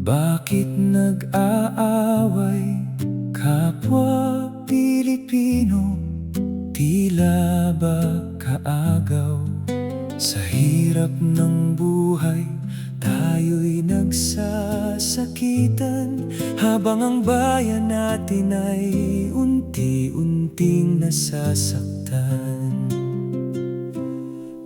Bakit nag-aaway kapwa Pilipino? Tila ba kaagaw? Sa hirap ng buhay, tayo'y nagsasakitan, habang ang bayan natin ay unti-unting nasasaktan.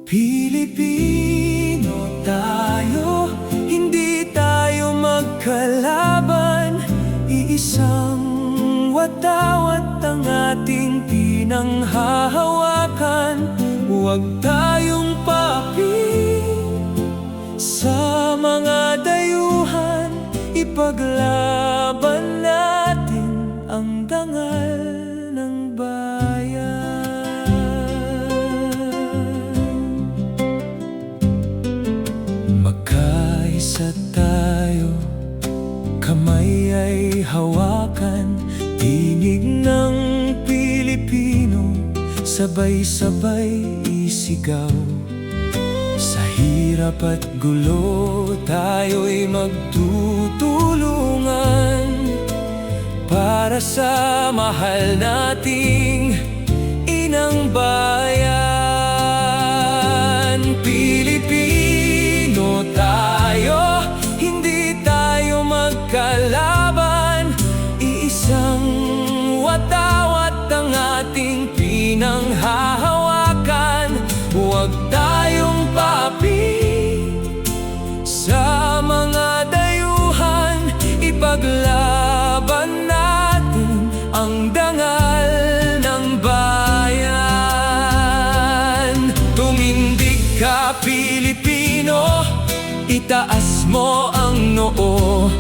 Pilipino tayo, hindi tayo magkalaban. Iisang watawat ang ating pinanghahawakan. Huwag tayong papi sa mga dayuhan. Ipaglaban natin ang dangal ng bayan. Magkaisa tayo, kamay ay hawakan, tinig ng Pilipino, sabay-sabay isigaw. Sa hirap at gulo, tayo'y magtutulungan para sa mahal nating inang bayan. Pilipino tayo, hindi tayo magkalaban. Iisang watawat ang ating pinanghahawakan. Huwag tayong papi sa mga dayuhan. Ipaglaban natin ang dangal ng bayan. Tumindig ka, Pilipino, itaas mo ang noo.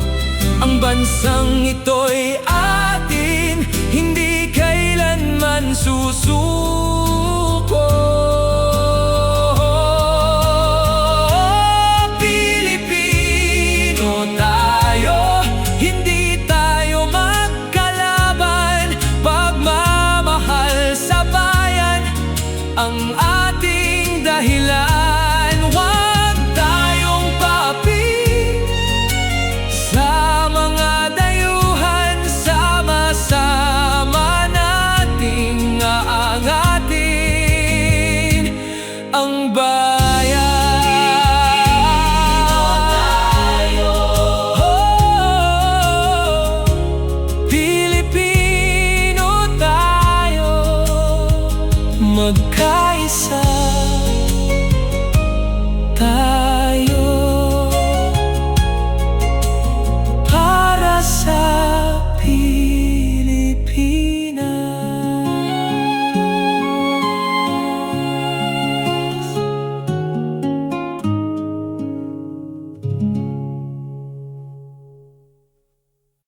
Ang bansang ito'y atin, hindi kailanman susuko. Pilipino tayo, hindi tayo magkalaban. Pagmamahal sa bayan ang ating dahilan. Huwag tayong papi sa mga dayuhan. Sama-sama nating aangatin ang bayan. Pilipino tayo, magkaisa.